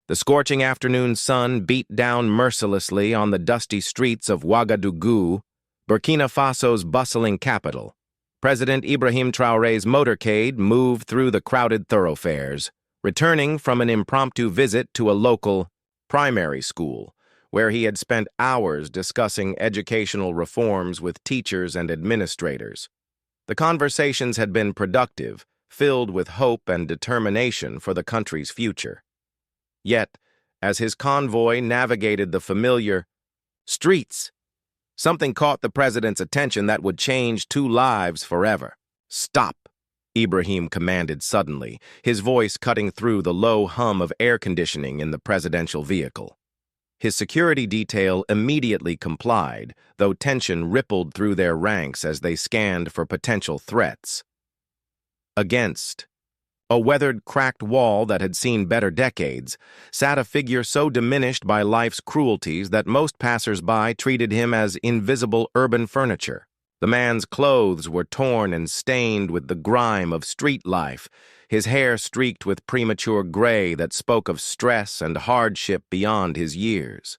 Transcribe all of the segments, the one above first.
The scorching afternoon sun beat down mercilessly on the dusty streets of Ouagadougou, Burkina Faso's bustling capital. President Ibrahim Traoré's motorcade moved through the crowded thoroughfares, returning from an impromptu visit to a local primary school, where he had spent hours discussing educational reforms with teachers and administrators. The conversations had been productive, filled with hope and determination for the country's future. Yet, as his convoy navigated the familiar streets, something caught the president's attention that would change two lives forever. "Stop," Ibrahim commanded suddenly, his voice cutting through the low hum of air conditioning in the presidential vehicle. His security detail immediately complied, though tension rippled through their ranks as they scanned for potential threats. Against a weathered, cracked wall that had seen better decades sat a figure so diminished by life's cruelties that most passers-by treated him as invisible urban furniture. The man's clothes were torn and stained with the grime of street life, his hair streaked with premature gray that spoke of stress and hardship beyond his years.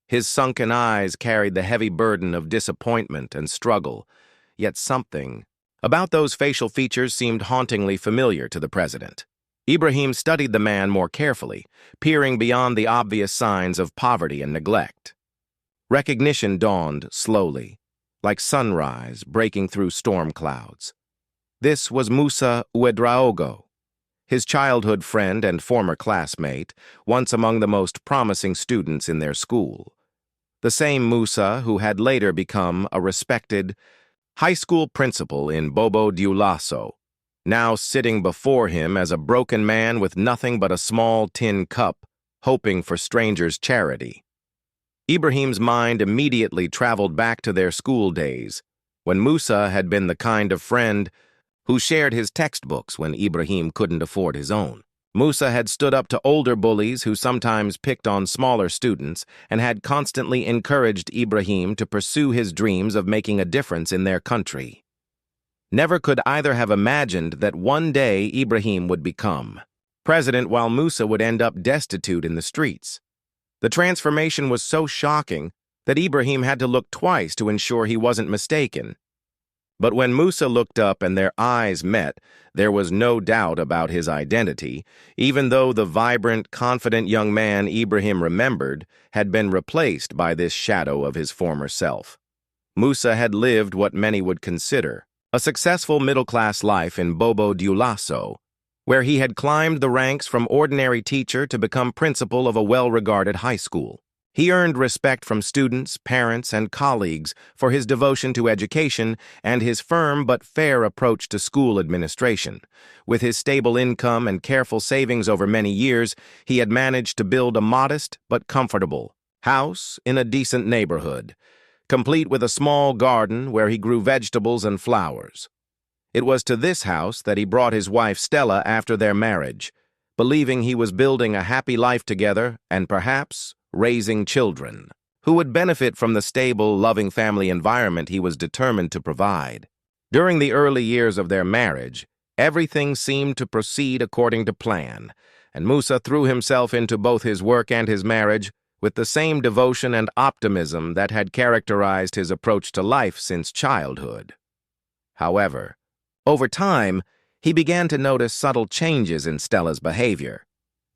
His sunken eyes carried the heavy burden of disappointment and struggle, yet something about those facial features seemed hauntingly familiar to the president. Ibrahim studied the man more carefully, peering beyond the obvious signs of poverty and neglect. Recognition dawned slowly, like sunrise breaking through storm clouds. This was Moussa Ouedraogo, his childhood friend and former classmate, once among the most promising students in their school. The same Moussa who had later become a respected high school principal in Bobo Dioulasso, now sitting before him as a broken man with nothing but a small tin cup, hoping for strangers' charity. Ibrahim's mind immediately traveled back to their school days, when Moussa had been the kind of friend who shared his textbooks when Ibrahim couldn't afford his own. Moussa had stood up to older bullies who sometimes picked on smaller students and had constantly encouraged Ibrahim to pursue his dreams of making a difference in their country. Never could either have imagined that one day Ibrahim would become president while Moussa would end up destitute in the streets. The transformation was so shocking that Ibrahim had to look twice to ensure he wasn't mistaken. But when Moussa looked up and their eyes met, there was no doubt about his identity, even though the vibrant, confident young man Ibrahim remembered had been replaced by this shadow of his former self. Moussa had lived what many would consider a successful middle-class life in Bobo Dioulasso, where he had climbed the ranks from ordinary teacher to become principal of a well-regarded high school. He earned respect from students, parents, and colleagues for his devotion to education and his firm but fair approach to school administration. With his stable income and careful savings over many years, he had managed to build a modest but comfortable house in a decent neighborhood, complete with a small garden where he grew vegetables and flowers. It was to this house that he brought his wife Stella after their marriage, believing he was building a happy life together and perhaps raising children who would benefit from the stable, loving family environment he was determined to provide. During the early years of their marriage, everything seemed to proceed according to plan, and Moussa threw himself into both his work and his marriage with the same devotion and optimism that had characterized his approach to life since childhood. However, over time, he began to notice subtle changes in Stella's behavior.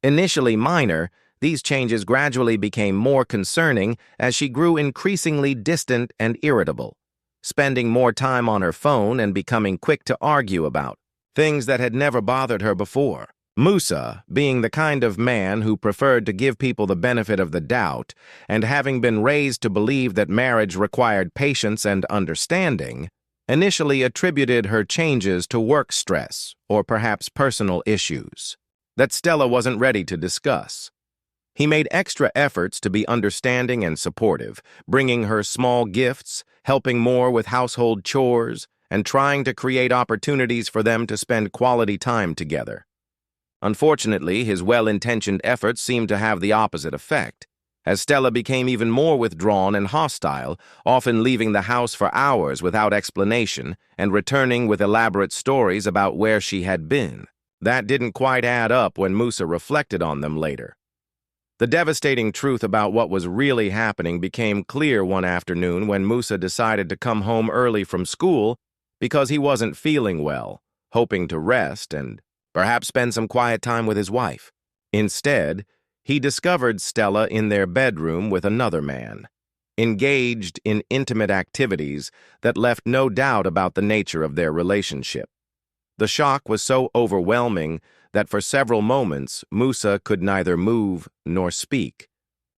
Initially minor, these changes gradually became more concerning as she grew increasingly distant and irritable, spending more time on her phone and becoming quick to argue about things that had never bothered her before. Moussa, being the kind of man who preferred to give people the benefit of the doubt, and having been raised to believe that marriage required patience and understanding, initially attributed her changes to work stress or perhaps personal issues that Stella wasn't ready to discuss. He made extra efforts to be understanding and supportive, bringing her small gifts, helping more with household chores, and trying to create opportunities for them to spend quality time together. Unfortunately, his well-intentioned efforts seemed to have the opposite effect, as Stella became even more withdrawn and hostile, often leaving the house for hours without explanation and returning with elaborate stories about where she had been. That didn't quite add up when Moussa reflected on them later. The devastating truth about what was really happening became clear one afternoon when Musa decided to come home early from school because he wasn't feeling well, hoping to rest and perhaps spend some quiet time with his wife. Instead, he discovered Stella in their bedroom with another man, engaged in intimate activities that left no doubt about the nature of their relationship. The shock was so overwhelming that for several moments Musa could neither move nor speak,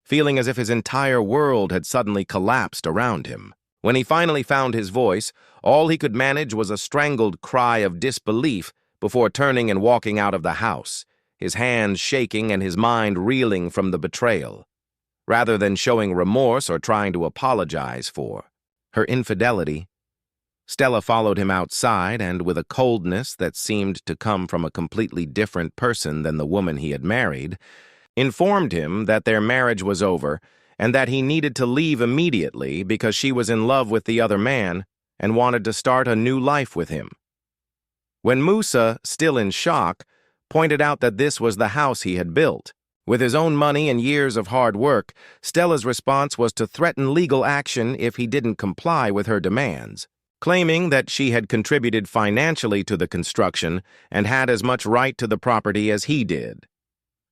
feeling as if his entire world had suddenly collapsed around him. When he finally found his voice, all he could manage was a strangled cry of disbelief before turning and walking out of the house, his hands shaking and his mind reeling from the betrayal. Rather than showing remorse or trying to apologize for her infidelity, Stella followed him outside and, with a coldness that seemed to come from a completely different person than the woman he had married, informed him that their marriage was over and that he needed to leave immediately because she was in love with the other man and wanted to start a new life with him. When Musa, still in shock, pointed out that this was the house he had built, with his own money and years of hard work, Stella's response was to threaten legal action if he didn't comply with her demands, claiming that she had contributed financially to the construction and had as much right to the property as he did.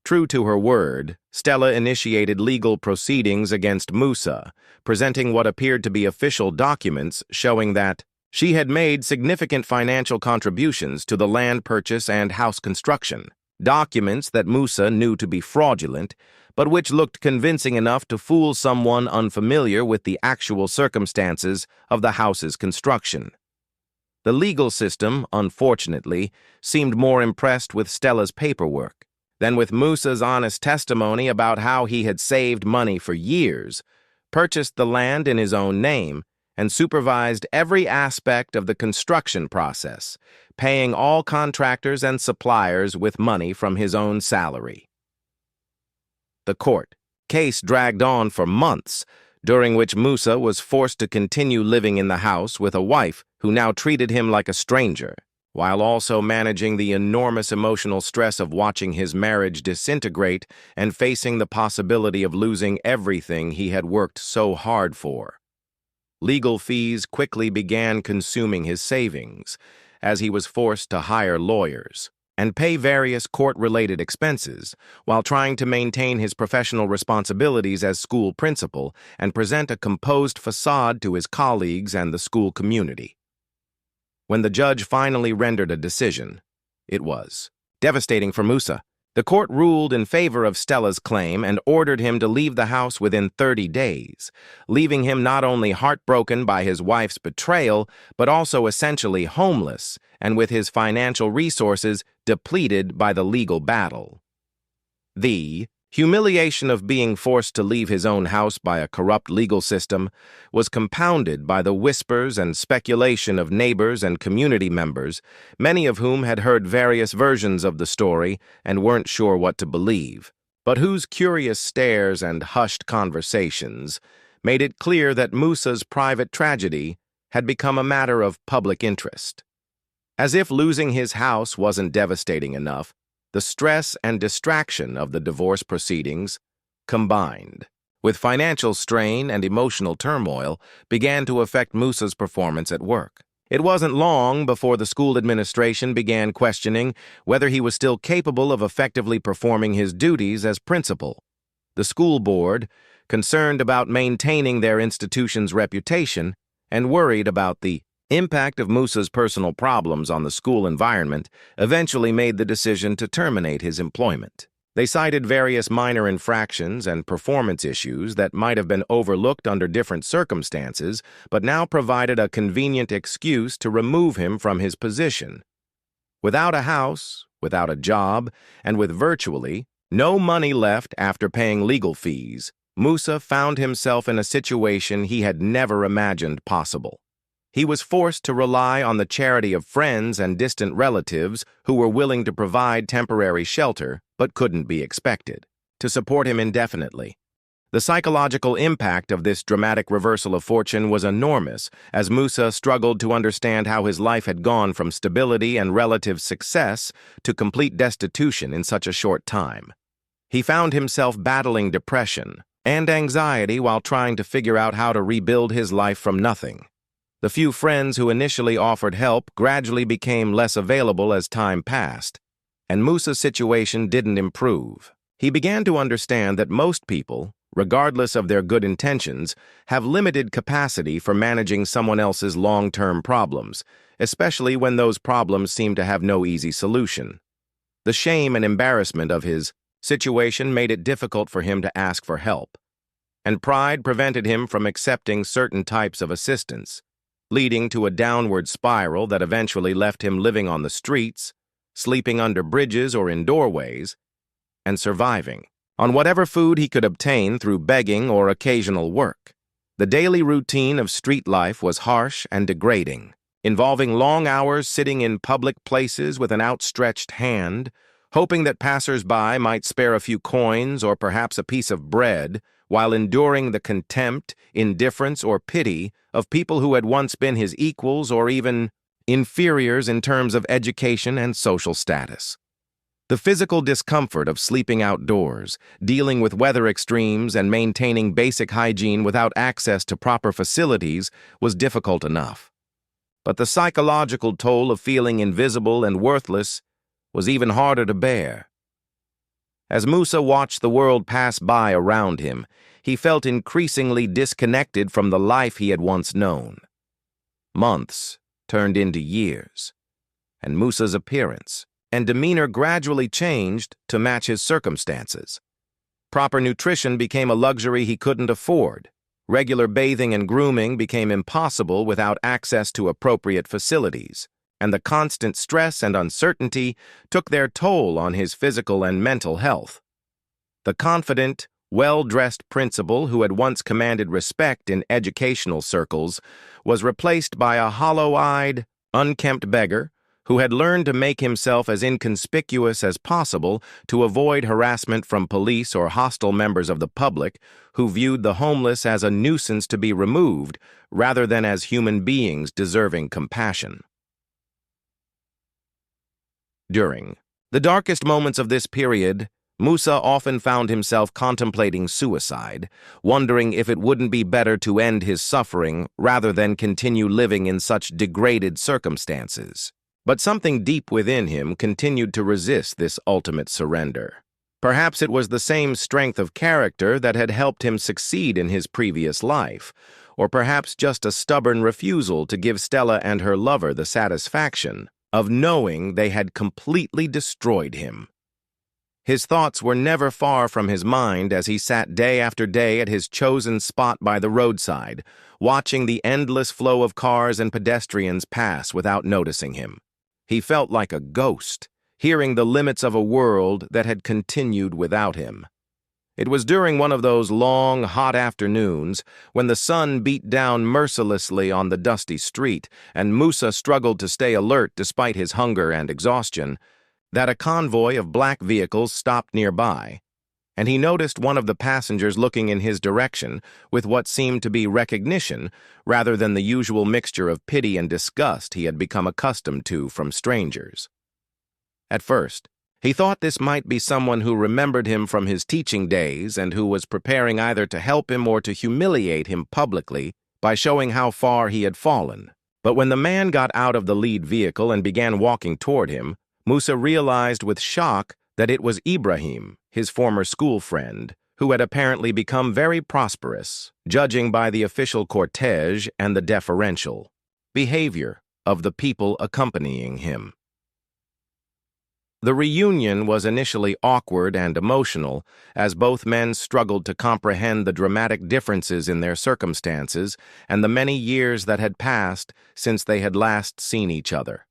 True to her word, Stella initiated legal proceedings against Musa, presenting what appeared to be official documents showing that she had made significant financial contributions to the land purchase and house construction, documents that Musa knew to be fraudulent, but which looked convincing enough to fool someone unfamiliar with the actual circumstances of the house's construction. The legal system, unfortunately, seemed more impressed with Stella's paperwork than with Musa's honest testimony about how he had saved money for years, purchased the land in his own name, and supervised every aspect of the construction process, paying all contractors and suppliers with money from his own salary. The court case dragged on for months, during which Musa was forced to continue living in the house with a wife who now treated him like a stranger, while also managing the enormous emotional stress of watching his marriage disintegrate and facing the possibility of losing everything he had worked so hard for. Legal fees quickly began consuming his savings, as he was forced to hire lawyers and pay various court-related expenses while trying to maintain his professional responsibilities as school principal and present a composed facade to his colleagues and the school community. When the judge finally rendered a decision, it was devastating for Musa. The court ruled in favor of Stella's claim and ordered him to leave the house within 30 days, leaving him not only heartbroken by his wife's betrayal, but also essentially homeless and with his financial resources depleted by the legal battle. The humiliation of being forced to leave his own house by a corrupt legal system was compounded by the whispers and speculation of neighbors and community members, many of whom had heard various versions of the story and weren't sure what to believe, but whose curious stares and hushed conversations made it clear that Musa's private tragedy had become a matter of public interest. As if losing his house wasn't devastating enough, the stress and distraction of the divorce proceedings, combined with financial strain and emotional turmoil, began to affect Musa's performance at work. It wasn't long before the school administration began questioning whether he was still capable of effectively performing his duties as principal. The school board, concerned about maintaining their institution's reputation and worried about the impact of Musa's personal problems on the school environment, eventually made the decision to terminate his employment. They cited various minor infractions and performance issues that might have been overlooked under different circumstances, but now provided a convenient excuse to remove him from his position. Without a house, without a job, and with virtually no money left after paying legal fees, Musa found himself in a situation he had never imagined possible. He was forced to rely on the charity of friends and distant relatives who were willing to provide temporary shelter but couldn't be expected to support him indefinitely. The psychological impact of this dramatic reversal of fortune was enormous, as Musa struggled to understand how his life had gone from stability and relative success to complete destitution in such a short time. He found himself battling depression and anxiety while trying to figure out how to rebuild his life from nothing. The few friends who initially offered help gradually became less available as time passed, and Musa's situation didn't improve. He began to understand that most people, regardless of their good intentions, have limited capacity for managing someone else's long-term problems, especially when those problems seem to have no easy solution. The shame and embarrassment of his situation made it difficult for him to ask for help, and pride prevented him from accepting certain types of assistance, leading to a downward spiral that eventually left him living on the streets, sleeping under bridges or in doorways, and surviving on whatever food he could obtain through begging or occasional work. The daily routine of street life was harsh and degrading, involving long hours sitting in public places with an outstretched hand, hoping that passers-by might spare a few coins or perhaps a piece of bread, while enduring the contempt, indifference, or pity of people who had once been his equals or even inferiors in terms of education and social status. The physical discomfort of sleeping outdoors, dealing with weather extremes, and maintaining basic hygiene without access to proper facilities was difficult enough. But the psychological toll of feeling invisible and worthless was even harder to bear. As Musa watched the world pass by around him, he felt increasingly disconnected from the life he had once known. Months turned into years, and Musa's appearance and demeanor gradually changed to match his circumstances. Proper nutrition became a luxury he couldn't afford. Regular bathing and grooming became impossible without access to appropriate facilities, and the constant stress and uncertainty took their toll on his physical and mental health. The confident, well-dressed principal who had once commanded respect in educational circles was replaced by a hollow-eyed, unkempt beggar who had learned to make himself as inconspicuous as possible to avoid harassment from police or hostile members of the public who viewed the homeless as a nuisance to be removed rather than as human beings deserving compassion. During the darkest moments of this period, Musa often found himself contemplating suicide, wondering if it wouldn't be better to end his suffering rather than continue living in such degraded circumstances. But something deep within him continued to resist this ultimate surrender. Perhaps it was the same strength of character that had helped him succeed in his previous life, or perhaps just a stubborn refusal to give Stella and her lover the satisfaction of knowing they had completely destroyed him. His thoughts were never far from his mind as he sat day after day at his chosen spot by the roadside, watching the endless flow of cars and pedestrians pass without noticing him. He felt like a ghost, hearing the limits of a world that had continued without him. It was during one of those long, hot afternoons, when the sun beat down mercilessly on the dusty street and Musa struggled to stay alert despite his hunger and exhaustion, that a convoy of black vehicles stopped nearby, and he noticed one of the passengers looking in his direction with what seemed to be recognition rather than the usual mixture of pity and disgust he had become accustomed to from strangers. At first, he thought this might be someone who remembered him from his teaching days and who was preparing either to help him or to humiliate him publicly by showing how far he had fallen. But when the man got out of the lead vehicle and began walking toward him, Musa realized with shock that it was Ibrahim, his former school friend, who had apparently become very prosperous, judging by the official cortege and the deferential behavior of the people accompanying him. The reunion was initially awkward and emotional, as both men struggled to comprehend the dramatic differences in their circumstances and the many years that had passed since they had last seen each other.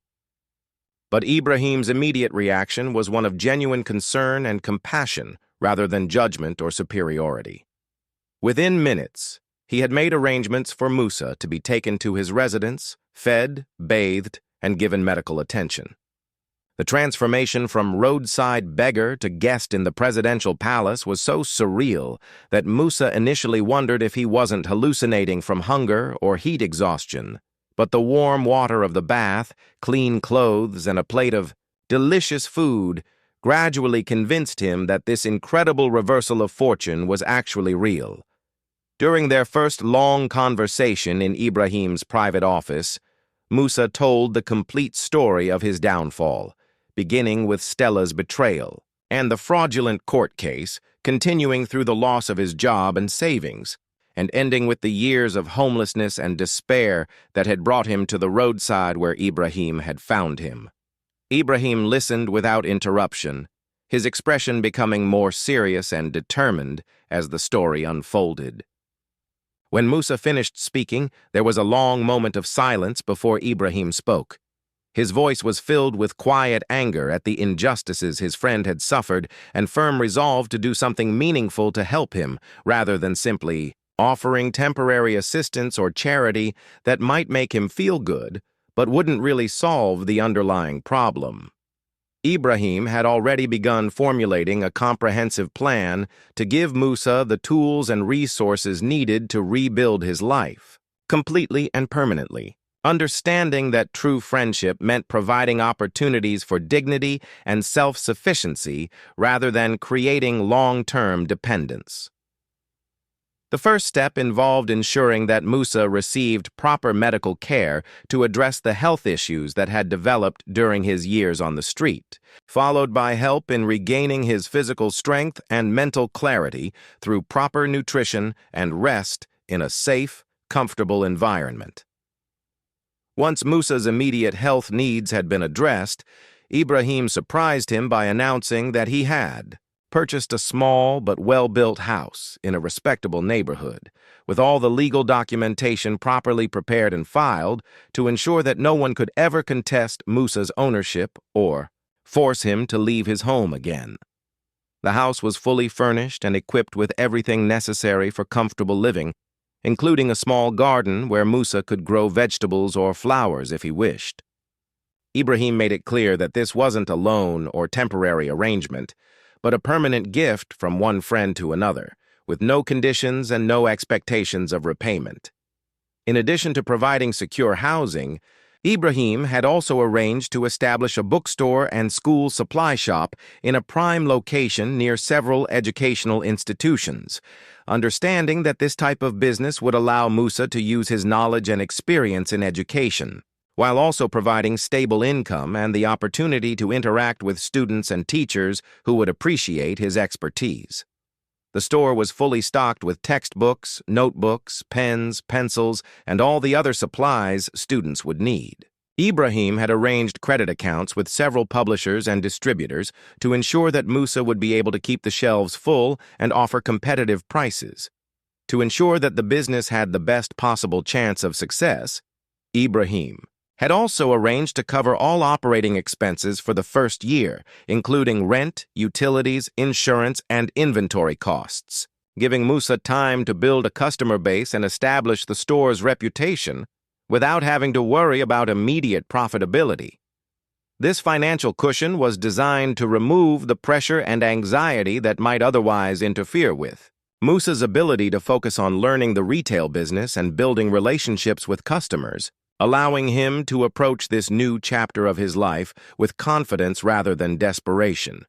But Ibrahim's immediate reaction was one of genuine concern and compassion rather than judgment or superiority. Within minutes, he had made arrangements for Musa to be taken to his residence, fed, bathed, and given medical attention. The transformation from roadside beggar to guest in the presidential palace was so surreal that Musa initially wondered if he wasn't hallucinating from hunger or heat exhaustion. But the warm water of the bath, clean clothes, and a plate of delicious food gradually convinced him that this incredible reversal of fortune was actually real. During their first long conversation in Ibrahim's private office, Musa told the complete story of his downfall, beginning with Stella's betrayal, and the fraudulent court case, continuing through the loss of his job and savings, and ending with the years of homelessness and despair that had brought him to the roadside where Ibrahim had found him. Ibrahim listened without interruption, his expression becoming more serious and determined as the story unfolded. When Musa finished speaking, there was a long moment of silence before Ibrahim spoke. His voice was filled with quiet anger at the injustices his friend had suffered and firm resolve to do something meaningful to help him, rather than simply offering temporary assistance or charity that might make him feel good, but wouldn't really solve the underlying problem. Ibrahim had already begun formulating a comprehensive plan to give Musa the tools and resources needed to rebuild his life, completely and permanently, understanding that true friendship meant providing opportunities for dignity and self-sufficiency rather than creating long-term dependence. The first step involved ensuring that Musa received proper medical care to address the health issues that had developed during his years on the street, followed by help in regaining his physical strength and mental clarity through proper nutrition and rest in a safe, comfortable environment. Once Musa's immediate health needs had been addressed, Ibrahim surprised him by announcing that he had purchased a small but well-built house in a respectable neighborhood, with all the legal documentation properly prepared and filed to ensure that no one could ever contest Musa's ownership or force him to leave his home again. The house was fully furnished and equipped with everything necessary for comfortable living, including a small garden where Musa could grow vegetables or flowers if he wished. Ibrahim made it clear that this wasn't a loan or temporary arrangement, but a permanent gift from one friend to another, with no conditions and no expectations of repayment. In addition to providing secure housing, Ibrahim had also arranged to establish a bookstore and school supply shop in a prime location near several educational institutions, understanding that this type of business would allow Musa to use his knowledge and experience in education, while also providing stable income and the opportunity to interact with students and teachers who would appreciate his expertise. The store was fully stocked with textbooks, notebooks, pens, pencils, and all the other supplies students would need. Ibrahim had arranged credit accounts with several publishers and distributors to ensure that Musa would be able to keep the shelves full and offer competitive prices. To ensure that the business had the best possible chance of success, Ibrahim had also arranged to cover all operating expenses for the first year, including rent, utilities, insurance, and inventory costs, giving Musa time to build a customer base and establish the store's reputation without having to worry about immediate profitability. This financial cushion was designed to remove the pressure and anxiety that might otherwise interfere with Musa's ability to focus on learning the retail business and building relationships with customers, allowing him to approach this new chapter of his life with confidence rather than desperation.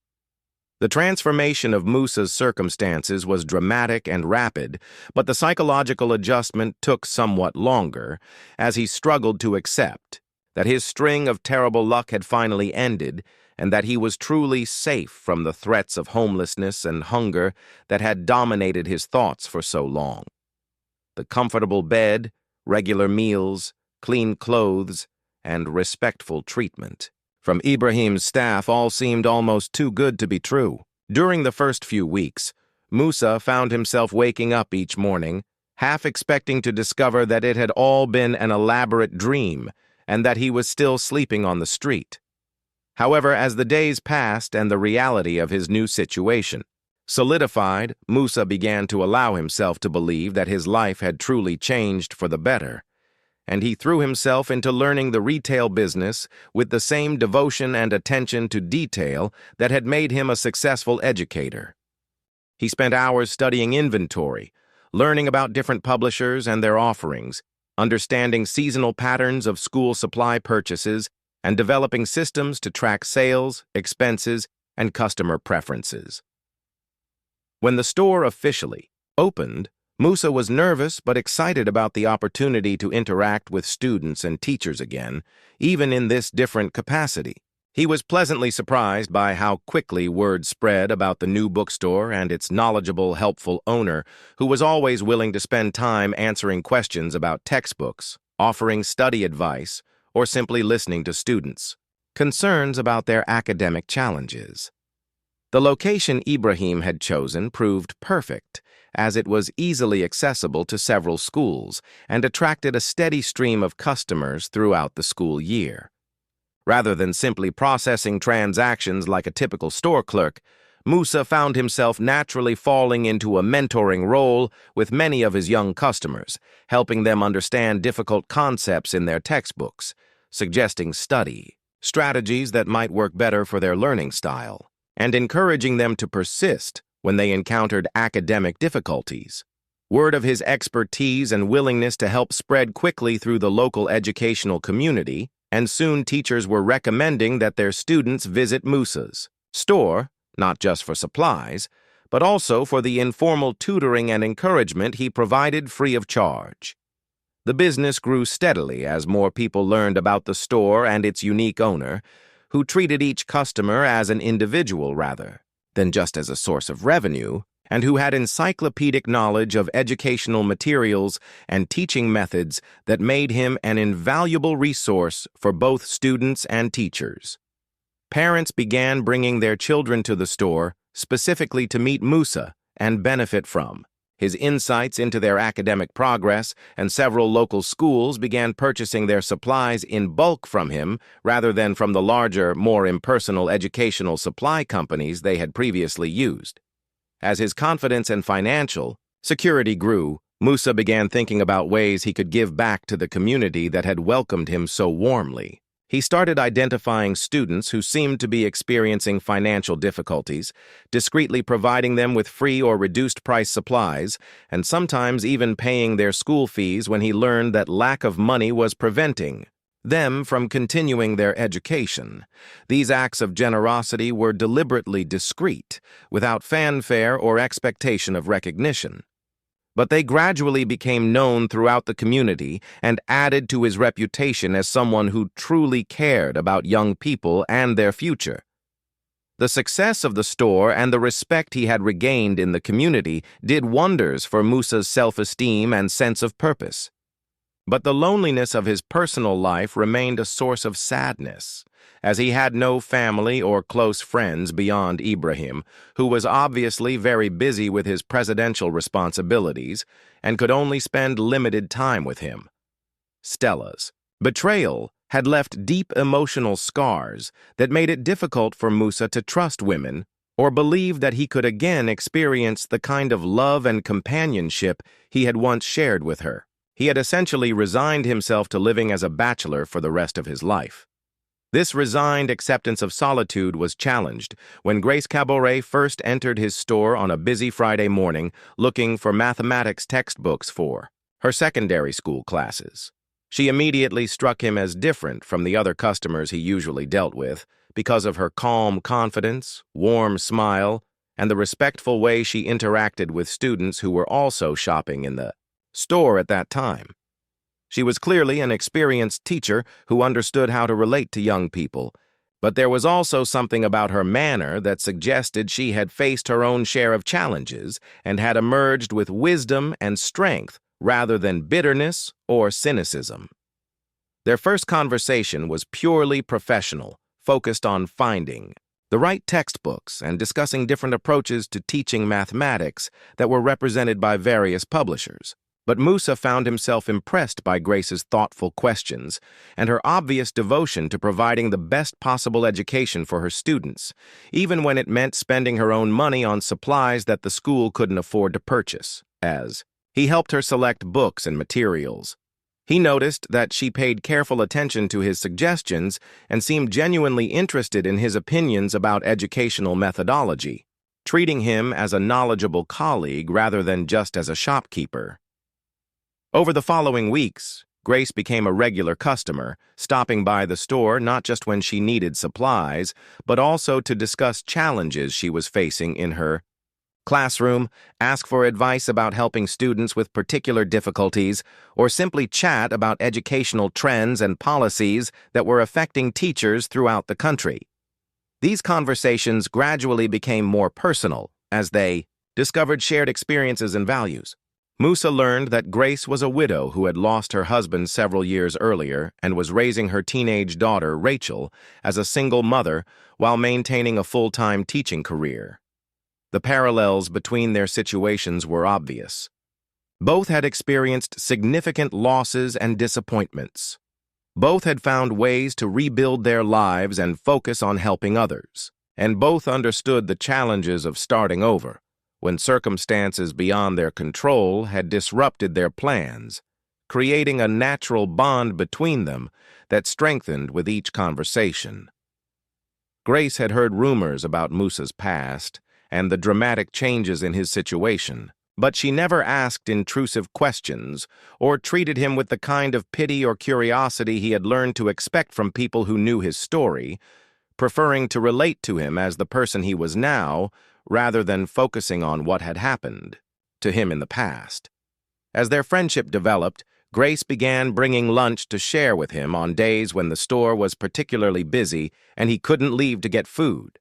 The transformation of Musa's circumstances was dramatic and rapid, but the psychological adjustment took somewhat longer, as he struggled to accept that his string of terrible luck had finally ended and that he was truly safe from the threats of homelessness and hunger that had dominated his thoughts for so long. The comfortable bed, regular meals, clean clothes, and respectful treatment from Ibrahim's staff all seemed almost too good to be true. During the first few weeks, Musa found himself waking up each morning, half expecting to discover that it had all been an elaborate dream and that he was still sleeping on the street. However, as the days passed and the reality of his new situation solidified, Musa began to allow himself to believe that his life had truly changed for the better, and he threw himself into learning the retail business with the same devotion and attention to detail that had made him a successful educator. He spent hours studying inventory, learning about different publishers and their offerings, understanding seasonal patterns of school supply purchases, and developing systems to track sales, expenses, and customer preferences. When the store officially opened, Musa was nervous but excited about the opportunity to interact with students and teachers again, even in this different capacity. He was pleasantly surprised by how quickly word spread about the new bookstore and its knowledgeable, helpful owner, who was always willing to spend time answering questions about textbooks, offering study advice, or simply listening to students' concerns about their academic challenges. The location Ibrahim had chosen proved perfect, as it was easily accessible to several schools and attracted a steady stream of customers throughout the school year. Rather than simply processing transactions like a typical store clerk, Musa found himself naturally falling into a mentoring role with many of his young customers, helping them understand difficult concepts in their textbooks, suggesting study strategies that might work better for their learning style, and encouraging them to persist when they encountered academic difficulties. Word of his expertise and willingness to help spread quickly through the local educational community, and soon teachers were recommending that their students visit Musa's store, not just for supplies, but also for the informal tutoring and encouragement he provided free of charge. The business grew steadily as more people learned about the store and its unique owner, who treated each customer as an individual rather than just as a source of revenue, and who had encyclopedic knowledge of educational materials and teaching methods that made him an invaluable resource for both students and teachers. Parents began bringing their children to the store specifically to meet Musa and benefit from his insights into their academic progress, and several local schools began purchasing their supplies in bulk from him rather than from the larger, more impersonal educational supply companies they had previously used. As his confidence and financial security grew, Musa began thinking about ways he could give back to the community that had welcomed him so warmly. He started identifying students who seemed to be experiencing financial difficulties, discreetly providing them with free or reduced-price supplies, and sometimes even paying their school fees when he learned that lack of money was preventing them from continuing their education. These acts of generosity were deliberately discreet, without fanfare or expectation of recognition. But they gradually became known throughout the community and added to his reputation as someone who truly cared about young people and their future. The success of the store and the respect he had regained in the community did wonders for Musa's self-esteem and sense of purpose. But the loneliness of his personal life remained a source of sadness, as he had no family or close friends beyond Ibrahim, who was obviously very busy with his presidential responsibilities and could only spend limited time with him. Stella's betrayal had left deep emotional scars that made it difficult for Musa to trust women or believe that he could again experience the kind of love and companionship he had once shared with her. He had essentially resigned himself to living as a bachelor for the rest of his life. This resigned acceptance of solitude was challenged when Grace Caboret first entered his store on a busy Friday morning looking for mathematics textbooks for her secondary school classes. She immediately struck him as different from the other customers he usually dealt with because of her calm confidence, warm smile, and the respectful way she interacted with students who were also shopping in the store at that time. She was clearly an experienced teacher who understood how to relate to young people, but there was also something about her manner that suggested she had faced her own share of challenges and had emerged with wisdom and strength rather than bitterness or cynicism. Their first conversation was purely professional, focused on finding the right textbooks and discussing different approaches to teaching mathematics that were represented by various publishers. But Musa found himself impressed by Grace's thoughtful questions and her obvious devotion to providing the best possible education for her students, even when it meant spending her own money on supplies that the school couldn't afford to purchase. As he helped her select books and materials, he noticed that she paid careful attention to his suggestions and seemed genuinely interested in his opinions about educational methodology, treating him as a knowledgeable colleague rather than just as a shopkeeper. Over the following weeks, Grace became a regular customer, stopping by the store not just when she needed supplies, but also to discuss challenges she was facing in her classroom, ask for advice about helping students with particular difficulties, or simply chat about educational trends and policies that were affecting teachers throughout the country. These conversations gradually became more personal as they discovered shared experiences and values. Musa learned that Grace was a widow who had lost her husband several years earlier and was raising her teenage daughter, Rachel, as a single mother while maintaining a full-time teaching career. The parallels between their situations were obvious. Both had experienced significant losses and disappointments. Both had found ways to rebuild their lives and focus on helping others, and both understood the challenges of starting over, when circumstances beyond their control had disrupted their plans, creating a natural bond between them that strengthened with each conversation. Grace had heard rumors about Musa's past and the dramatic changes in his situation, but she never asked intrusive questions or treated him with the kind of pity or curiosity he had learned to expect from people who knew his story, preferring to relate to him as the person he was now rather than focusing on what had happened to him in the past. As their friendship developed, Grace began bringing lunch to share with him on days when the store was particularly busy and he couldn't leave to get food.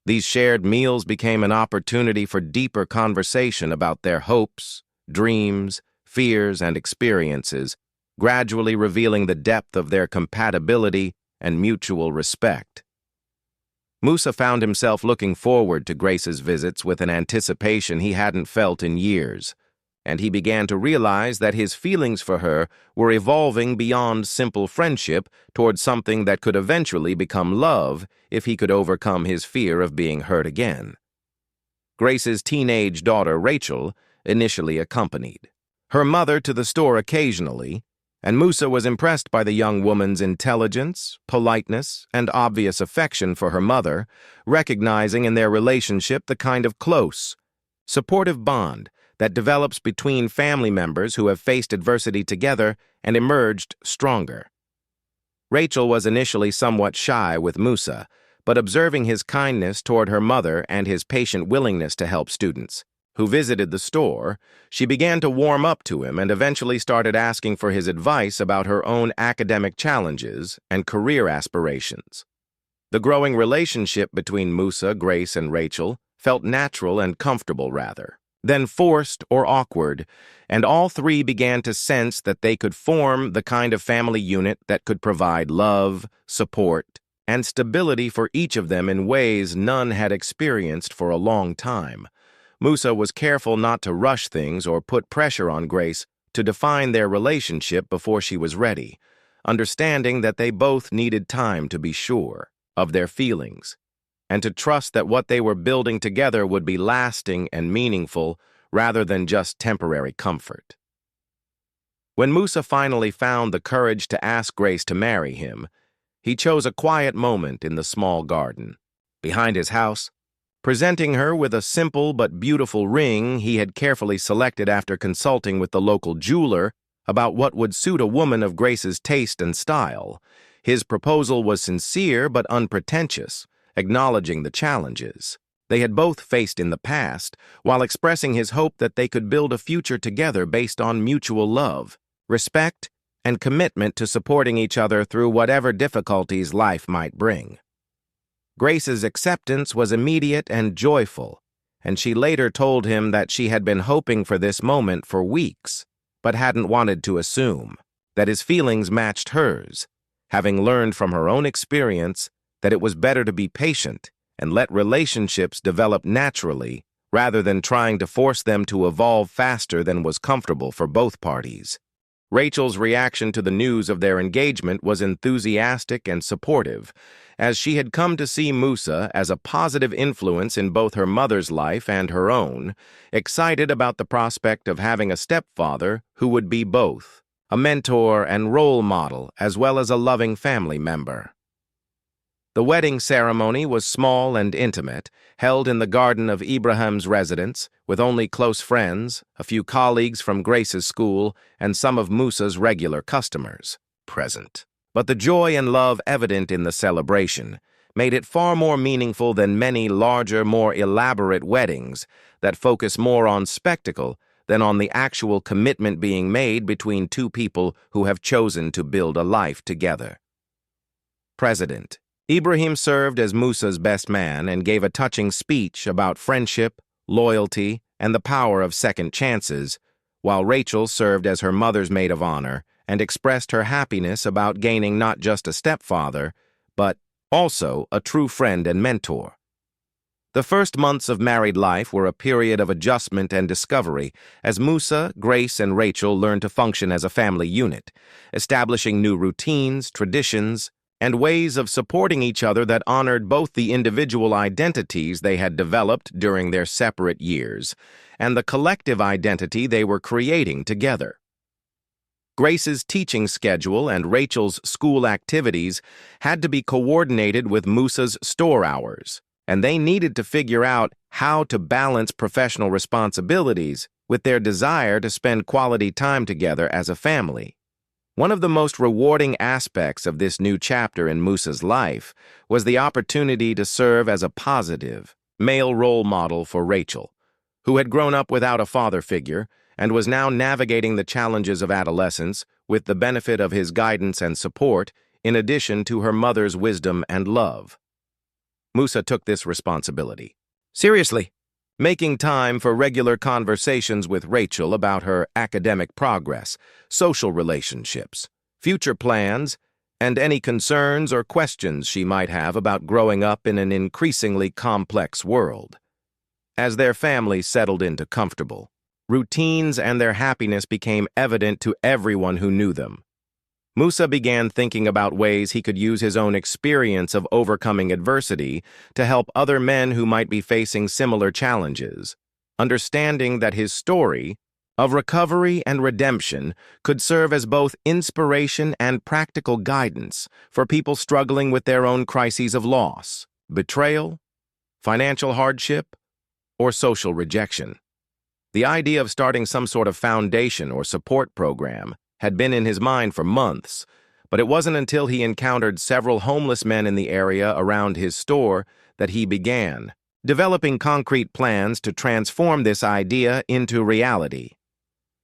These shared meals became an opportunity for deeper conversation about their hopes, dreams, fears, and experiences, gradually revealing the depth of their compatibility and mutual respect. Musa found himself looking forward to Grace's visits with an anticipation he hadn't felt in years, and he began to realize that his feelings for her were evolving beyond simple friendship toward something that could eventually become love if he could overcome his fear of being hurt again. Grace's teenage daughter, Rachel, initially accompanied her mother to the store occasionally, and Musa was impressed by the young woman's intelligence, politeness, and obvious affection for her mother, recognizing in their relationship the kind of close, supportive bond that develops between family members who have faced adversity together and emerged stronger. Rachel was initially somewhat shy with Musa, but observing his kindness toward her mother and his patient willingness to help students who visited the store, she began to warm up to him and eventually started asking for his advice about her own academic challenges and career aspirations. The growing relationship between Musa, Grace, and Rachel felt natural and comfortable rather than forced or awkward, and all three began to sense that they could form the kind of family unit that could provide love, support, and stability for each of them in ways none had experienced for a long time. Musa was careful not to rush things or put pressure on Grace to define their relationship before she was ready, understanding that they both needed time to be sure of their feelings and to trust that what they were building together would be lasting and meaningful rather than just temporary comfort. When Musa finally found the courage to ask Grace to marry him, he chose a quiet moment in the small garden behind his house, presenting her with a simple but beautiful ring he had carefully selected after consulting with the local jeweler about what would suit a woman of Grace's taste and style. His proposal was sincere but unpretentious, acknowledging the challenges they had both faced in the past, while expressing his hope that they could build a future together based on mutual love, respect, and commitment to supporting each other through whatever difficulties life might bring. Grace's acceptance was immediate and joyful, and she later told him that she had been hoping for this moment for weeks, but hadn't wanted to assume that his feelings matched hers, having learned from her own experience that it was better to be patient and let relationships develop naturally rather than trying to force them to evolve faster than was comfortable for both parties. Rachel's reaction to the news of their engagement was enthusiastic and supportive, as she had come to see Musa as a positive influence in both her mother's life and her own, excited about the prospect of having a stepfather who would be both a mentor and role model as well as a loving family member. The wedding ceremony was small and intimate, held in the garden of Ibrahim's residence, with only close friends, a few colleagues from Grace's school, and some of Musa's regular customers present. But the joy and love evident in the celebration made it far more meaningful than many larger, more elaborate weddings that focus more on spectacle than on the actual commitment being made between two people who have chosen to build a life together. President Ibrahim served as Musa's best man and gave a touching speech about friendship, loyalty, and the power of second chances, while Rachel served as her mother's maid of honor and expressed her happiness about gaining not just a stepfather, but also a true friend and mentor. The first months of married life were a period of adjustment and discovery as Musa, Grace, and Rachel learned to function as a family unit, establishing new routines, traditions, and ways of supporting each other that honored both the individual identities they had developed during their separate years and the collective identity they were creating together. Grace's teaching schedule and Rachel's school activities had to be coordinated with Musa's store hours, and they needed to figure out how to balance professional responsibilities with their desire to spend quality time together as a family. One of the most rewarding aspects of this new chapter in Musa's life was the opportunity to serve as a positive, male role model for Rachel, who had grown up without a father figure and was now navigating the challenges of adolescence with the benefit of his guidance and support, in addition to her mother's wisdom and love. Musa took this responsibility seriously, making time for regular conversations with Rachel about her academic progress, social relationships, future plans, and any concerns or questions she might have about growing up in an increasingly complex world. As their family settled into comfortable routines and their happiness became evident to everyone who knew them, Musa began thinking about ways he could use his own experience of overcoming adversity to help other men who might be facing similar challenges, understanding that his story of recovery and redemption could serve as both inspiration and practical guidance for people struggling with their own crises of loss, betrayal, financial hardship, or social rejection. The idea of starting some sort of foundation or support program had been in his mind for months, but it wasn't until he encountered several homeless men in the area around his store that he began developing concrete plans to transform this idea into reality.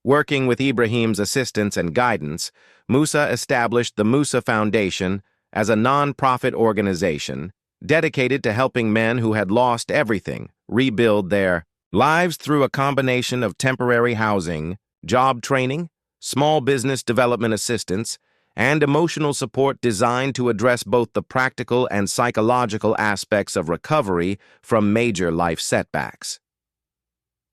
Working with Ibrahim's assistance and guidance, Musa established the Musa Foundation as a non-profit organization dedicated to helping men who had lost everything rebuild their lives through a combination of temporary housing, job training, small business development assistance, and emotional support designed to address both the practical and psychological aspects of recovery from major life setbacks.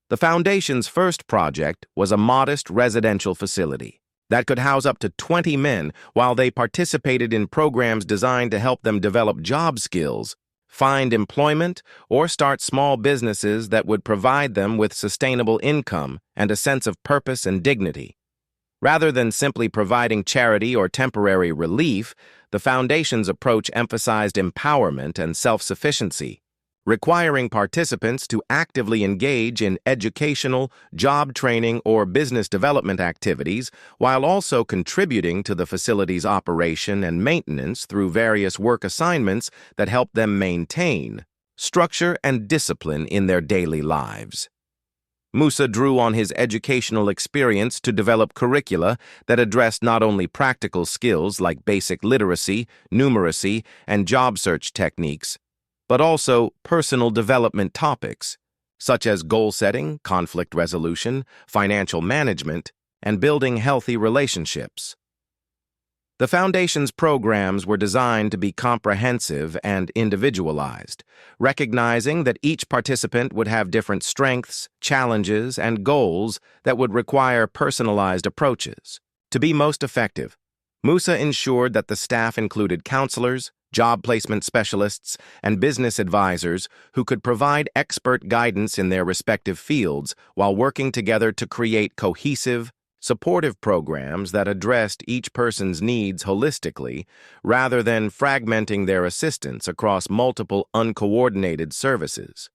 The Foundation's first project was a modest residential facility that could house up to 20 men while they participated in programs designed to help them develop job skills, find employment, or start small businesses that would provide them with sustainable income and a sense of purpose and dignity. Rather than simply providing charity or temporary relief, the Foundation's approach emphasized empowerment and self-sufficiency, requiring participants to actively engage in educational, job training, or business development activities while also contributing to the facility's operation and maintenance through various work assignments that help them maintain structure and discipline in their daily lives. Musa drew on his educational experience to develop curricula that addressed not only practical skills like basic literacy, numeracy, and job search techniques, but also personal development topics, such as goal setting, conflict resolution, financial management, and building healthy relationships. The Foundation's programs were designed to be comprehensive and individualized, recognizing that each participant would have different strengths, challenges, and goals that would require personalized approaches. To be most effective, Musa ensured that the staff included counselors, job placement specialists, and business advisors who could provide expert guidance in their respective fields while working together to create cohesive, supportive programs that addressed each person's needs holistically rather than fragmenting their assistance across multiple uncoordinated services.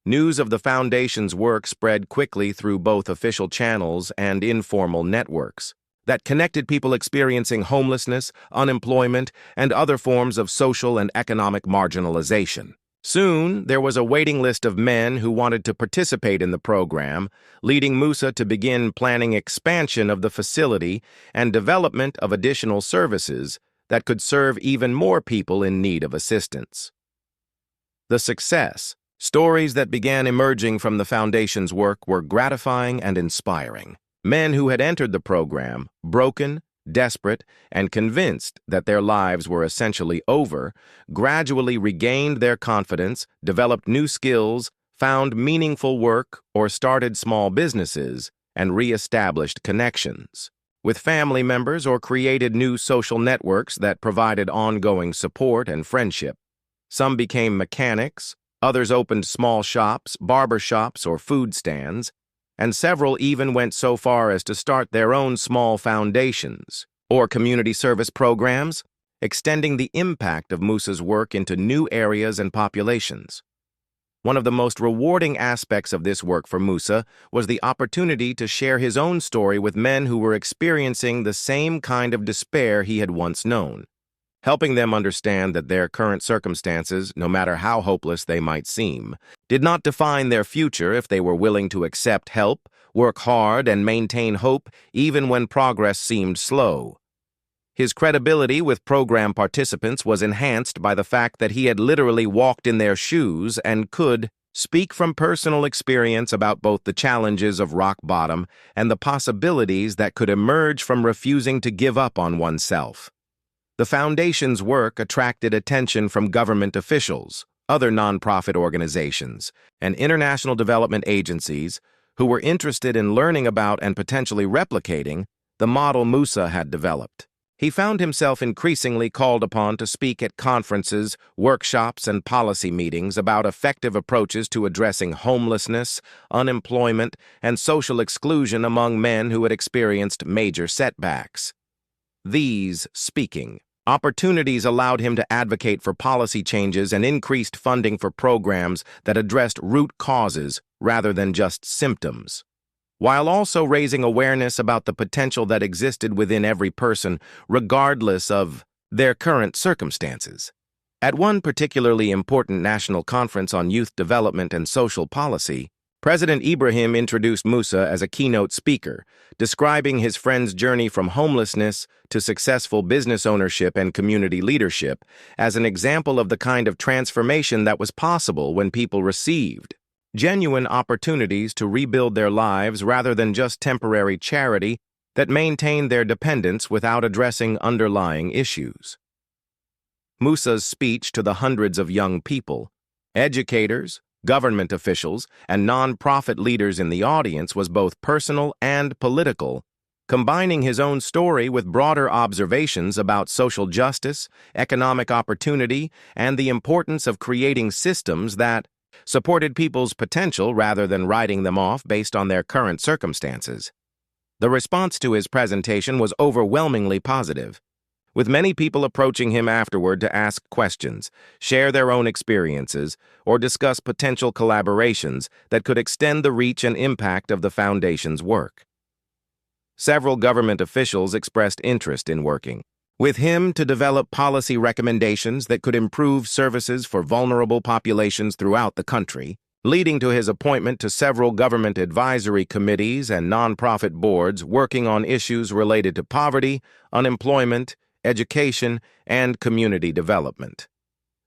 News of the Foundation's work spread quickly through both official channels and informal networks that connected people experiencing homelessness, unemployment, and other forms of social and economic marginalization. Soon, there was a waiting list of men who wanted to participate in the program, leading Musa to begin planning expansion of the facility and development of additional services that could serve even more people in need of assistance. The success stories that began emerging from the Foundation's work were gratifying and inspiring. Men who had entered the program, broken, desperate, and convinced that their lives were essentially over, gradually regained their confidence, developed new skills, found meaningful work, or started small businesses, and re-established connections with family members or created new social networks that provided ongoing support and friendship. Some became mechanics, others opened small shops, barber shops, or food stands, and several even went so far as to start their own small foundations or community service programs, extending the impact of Musa's work into new areas and populations. One of the most rewarding aspects of this work for Musa was the opportunity to share his own story with men who were experiencing the same kind of despair he had once known, helping them understand that their current circumstances, no matter how hopeless they might seem, did not define their future if they were willing to accept help, work hard, and maintain hope even when progress seemed slow. His credibility with program participants was enhanced by the fact that he had literally walked in their shoes and could speak from personal experience about both the challenges of rock bottom and the possibilities that could emerge from refusing to give up on oneself. The Foundation's work attracted attention from government officials, other nonprofit organizations, and international development agencies who were interested in learning about and potentially replicating the model Musa had developed. He found himself increasingly called upon to speak at conferences, workshops, and policy meetings about effective approaches to addressing homelessness, unemployment, and social exclusion among men who had experienced major setbacks. These speaking opportunities allowed him to advocate for policy changes and increased funding for programs that addressed root causes rather than just symptoms, while also raising awareness about the potential that existed within every person, regardless of their current circumstances. At one particularly important national conference on youth development and social policy, President Ibrahim introduced Musa as a keynote speaker, describing his friend's journey from homelessness to successful business ownership and community leadership as an example of the kind of transformation that was possible when people received genuine opportunities to rebuild their lives rather than just temporary charity that maintained their dependence without addressing underlying issues. Musa's speech to the hundreds of young people, educators, government officials, and non-profit leaders in the audience was both personal and political, combining his own story with broader observations about social justice, economic opportunity, and the importance of creating systems that supported people's potential rather than writing them off based on their current circumstances. The response to his presentation was overwhelmingly positive, with many people approaching him afterward to ask questions, share their own experiences, or discuss potential collaborations that could extend the reach and impact of the Foundation's work. Several government officials expressed interest in working with him to develop policy recommendations that could improve services for vulnerable populations throughout the country, leading to his appointment to several government advisory committees and nonprofit boards working on issues related to poverty, unemployment, education, and community development.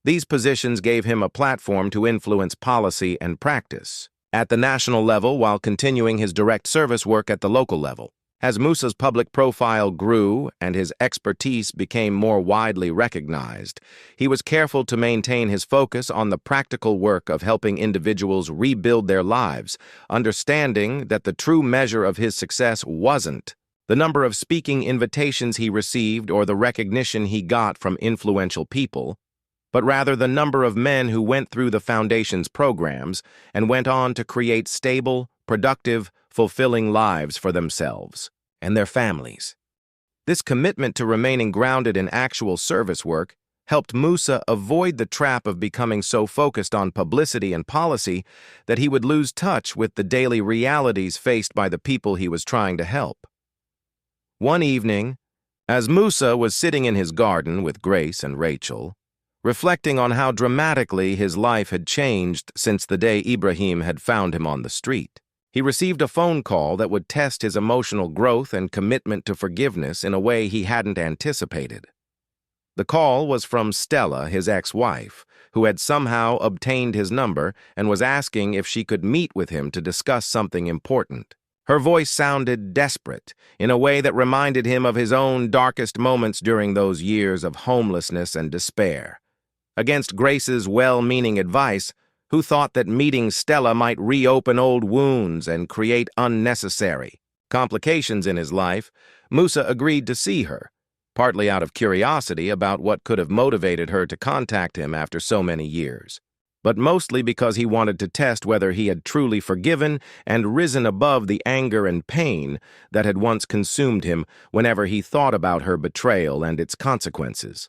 These positions gave him a platform to influence policy and practice at the national level while continuing his direct service work at the local level. As Musa's public profile grew and his expertise became more widely recognized, he was careful to maintain his focus on the practical work of helping individuals rebuild their lives, understanding that the true measure of his success wasn't the number of speaking invitations he received or the recognition he got from influential people, but rather the number of men who went through the Foundation's programs and went on to create stable, productive, fulfilling lives for themselves and their families. This commitment to remaining grounded in actual service work helped Musa avoid the trap of becoming so focused on publicity and policy that he would lose touch with the daily realities faced by the people he was trying to help. One evening, as Musa was sitting in his garden with Grace and Rachel, reflecting on how dramatically his life had changed since the day Ibrahim had found him on the street, he received a phone call that would test his emotional growth and commitment to forgiveness in a way he hadn't anticipated. The call was from Stella, his ex-wife, who had somehow obtained his number and was asking if she could meet with him to discuss something important. Her voice sounded desperate, in a way that reminded him of his own darkest moments during those years of homelessness and despair. Against Grace's well-meaning advice, who thought that meeting Stella might reopen old wounds and create unnecessary complications in his life, Musa agreed to see her, partly out of curiosity about what could have motivated her to contact him after so many years, but mostly because he wanted to test whether he had truly forgiven and risen above the anger and pain that had once consumed him whenever he thought about her betrayal and its consequences.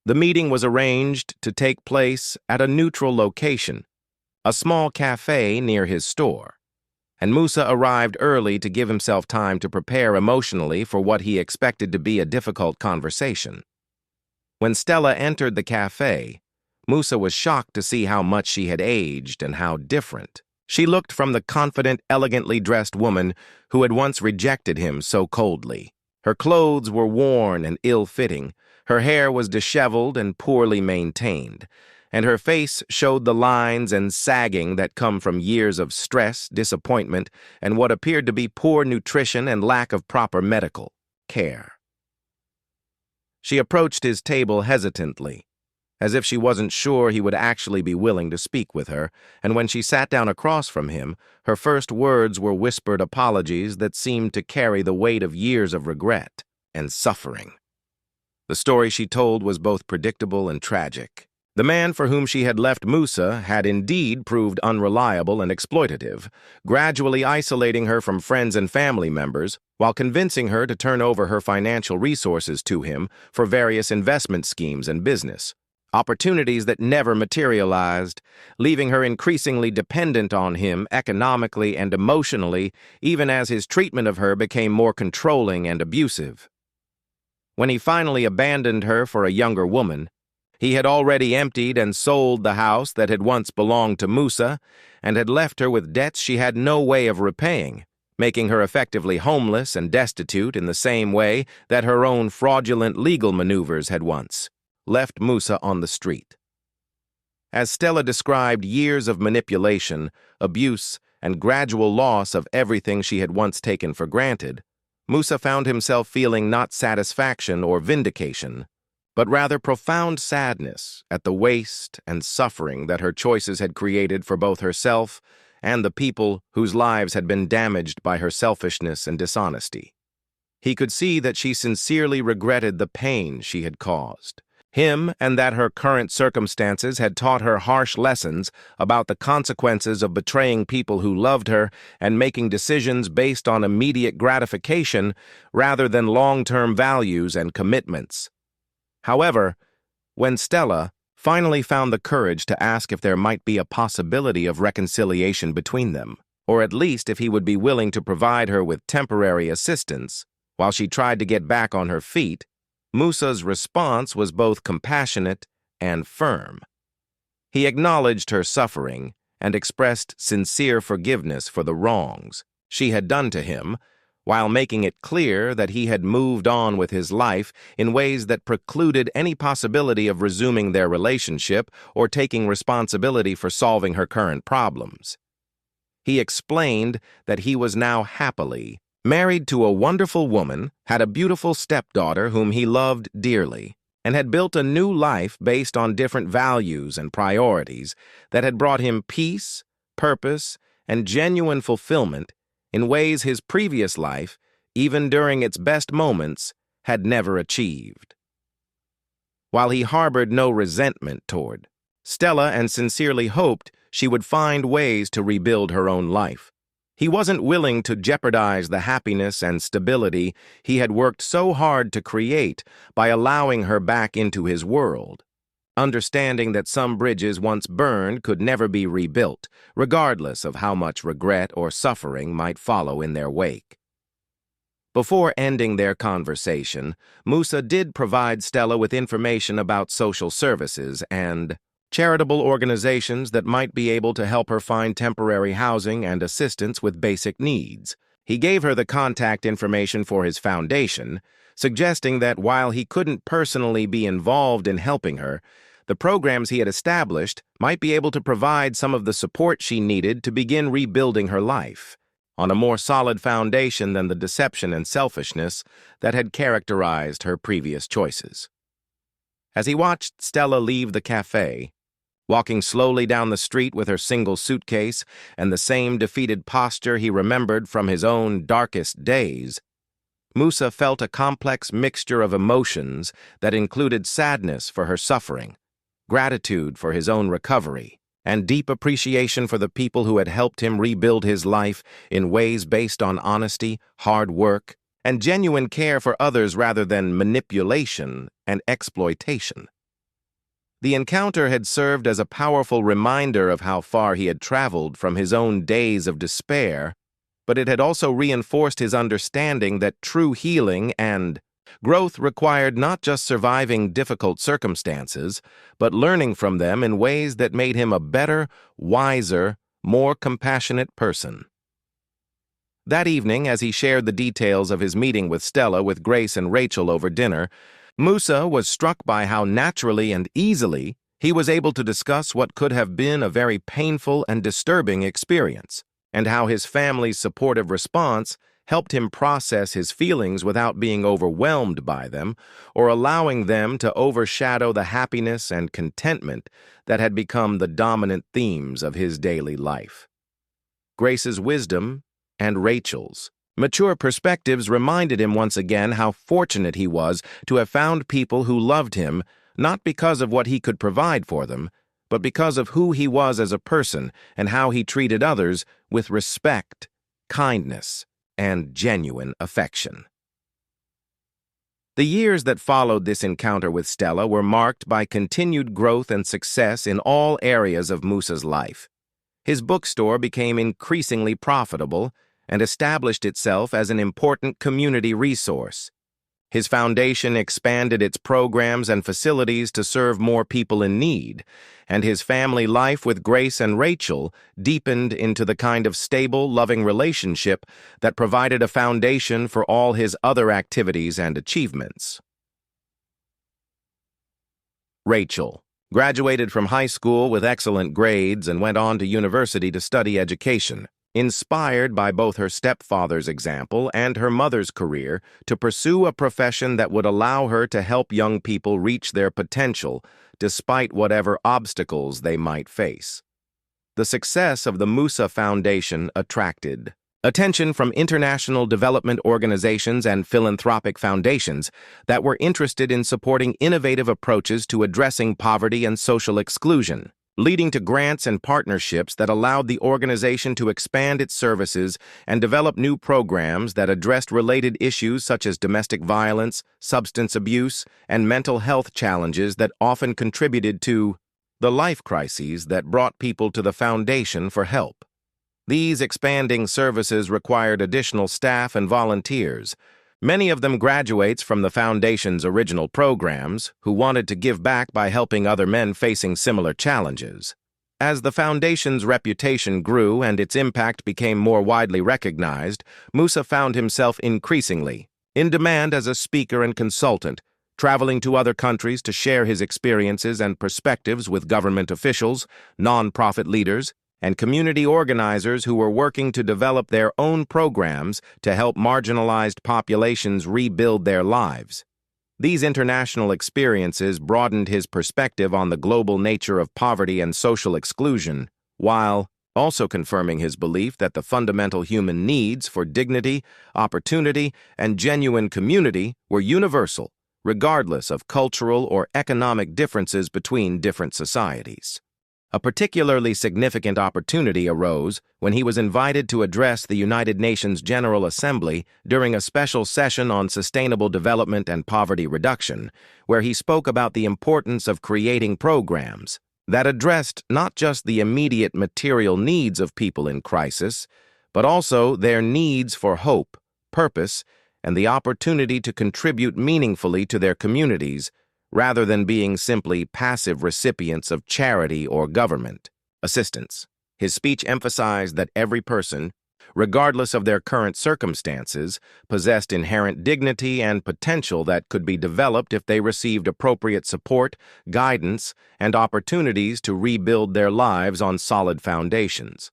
The meeting was arranged to take place at a neutral location, a small cafe near his store, and Musa arrived early to give himself time to prepare emotionally for what he expected to be a difficult conversation. When Stella entered the cafe, Musa was shocked to see how much she had aged and how different. She looked from the confident, elegantly dressed woman who had once rejected him so coldly. Her clothes were worn and ill-fitting, her hair was disheveled and poorly maintained, and her face showed the lines and sagging that come from years of stress, disappointment, and what appeared to be poor nutrition and lack of proper medical care. She approached his table hesitantly, as if she wasn't sure he would actually be willing to speak with her, and when she sat down across from him, her first words were whispered apologies that seemed to carry the weight of years of regret and suffering. The story she told was both predictable and tragic. The man for whom she had left Musa had indeed proved unreliable and exploitative, gradually isolating her from friends and family members while convincing her to turn over her financial resources to him for various investment schemes and business, opportunities that never materialized, leaving her increasingly dependent on him economically and emotionally, even as his treatment of her became more controlling and abusive. When he finally abandoned her for a younger woman, he had already emptied and sold the house that had once belonged to Musa and had left her with debts she had no way of repaying, making her effectively homeless and destitute in the same way that her own fraudulent legal maneuvers had once left Musa on the street. As Stella described years of manipulation, abuse, and gradual loss of everything she had once taken for granted, Musa found himself feeling not satisfaction or vindication, but rather profound sadness at the waste and suffering that her choices had created for both herself and the people whose lives had been damaged by her selfishness and dishonesty. He could see that she sincerely regretted the pain she had caused him, and that her current circumstances had taught her harsh lessons about the consequences of betraying people who loved her and making decisions based on immediate gratification rather than long-term values and commitments. However, when Stella finally found the courage to ask if there might be a possibility of reconciliation between them, or at least if he would be willing to provide her with temporary assistance while she tried to get back on her feet, Musa's response was both compassionate and firm. He acknowledged her suffering and expressed sincere forgiveness for the wrongs she had done to him, while making it clear that he had moved on with his life in ways that precluded any possibility of resuming their relationship or taking responsibility for solving her current problems. He explained that he was now happily married to a wonderful woman, had a beautiful stepdaughter whom he loved dearly, and had built a new life based on different values and priorities that had brought him peace, purpose, and genuine fulfillment in ways his previous life, even during its best moments, had never achieved. While he harbored no resentment toward Stella and sincerely hoped she would find ways to rebuild her own life, He wasn't willing to jeopardize the happiness and stability he had worked so hard to create by allowing her back into his world, understanding that some bridges once burned could never be rebuilt, regardless of how much regret or suffering might follow in their wake. Before ending their conversation, Musa did provide Stella with information about social services and charitable organizations that might be able to help her find temporary housing and assistance with basic needs. He gave her the contact information for his foundation, suggesting that while he couldn't personally be involved in helping her, the programs he had established might be able to provide some of the support she needed to begin rebuilding her life on a more solid foundation than the deception and selfishness that had characterized her previous choices. As he watched Stella leave the cafe, walking slowly down the street with her single suitcase and the same defeated posture he remembered from his own darkest days, Musa felt a complex mixture of emotions that included sadness for her suffering, gratitude for his own recovery, and deep appreciation for the people who had helped him rebuild his life in ways based on honesty, hard work, and genuine care for others rather than manipulation and exploitation. The encounter had served as a powerful reminder of how far he had traveled from his own days of despair, but it had also reinforced his understanding that true healing and growth required not just surviving difficult circumstances, but learning from them in ways that made him a better, wiser, more compassionate person. That evening, as he shared the details of his meeting with Stella with Grace and Rachel over dinner, Musa was struck by how naturally and easily he was able to discuss what could have been a very painful and disturbing experience, and how his family's supportive response helped him process his feelings without being overwhelmed by them or allowing them to overshadow the happiness and contentment that had become the dominant themes of his daily life. Grace's wisdom and Rachel's mature perspectives reminded him once again how fortunate he was to have found people who loved him not because of what he could provide for them, but because of who he was as a person and how he treated others with respect, kindness, and genuine affection. The years that followed this encounter with Stella were marked by continued growth and success in all areas of Musa's life. His bookstore became increasingly profitable and established itself as an important community resource. His foundation expanded its programs and facilities to serve more people in need, and his family life with Grace and Rachel deepened into the kind of stable, loving relationship that provided a foundation for all his other activities and achievements. Rachel graduated from high school with excellent grades and went on to university to study education, inspired by both her stepfather's example and her mother's career to pursue a profession that would allow her to help young people reach their potential despite whatever obstacles they might face. The success of the Musa Foundation attracted attention from international development organizations and philanthropic foundations that were interested in supporting innovative approaches to addressing poverty and social exclusion, leading to grants and partnerships that allowed the organization to expand its services and develop new programs that addressed related issues such as domestic violence, substance abuse, and mental health challenges that often contributed to the life crises that brought people to the foundation for help. These expanding services required additional staff and volunteers, many of them graduates from the Foundation's original programs who wanted to give back by helping other men facing similar challenges. As the Foundation's reputation grew and its impact became more widely recognized, Musa found himself increasingly in demand as a speaker and consultant, traveling to other countries to share his experiences and perspectives with government officials, nonprofit leaders, and community organizers who were working to develop their own programs to help marginalized populations rebuild their lives. These international experiences broadened his perspective on the global nature of poverty and social exclusion, while also confirming his belief that the fundamental human needs for dignity, opportunity, and genuine community were universal, regardless of cultural or economic differences between different societies. A particularly significant opportunity arose when he was invited to address the United Nations General Assembly during a special session on sustainable development and poverty reduction, where he spoke about the importance of creating programs that addressed not just the immediate material needs of people in crisis, but also their needs for hope, purpose, and the opportunity to contribute meaningfully to their communities, rather than being simply passive recipients of charity or government assistance. His speech emphasized that every person, regardless of their current circumstances, possessed inherent dignity and potential that could be developed if they received appropriate support, guidance, and opportunities to rebuild their lives on solid foundations.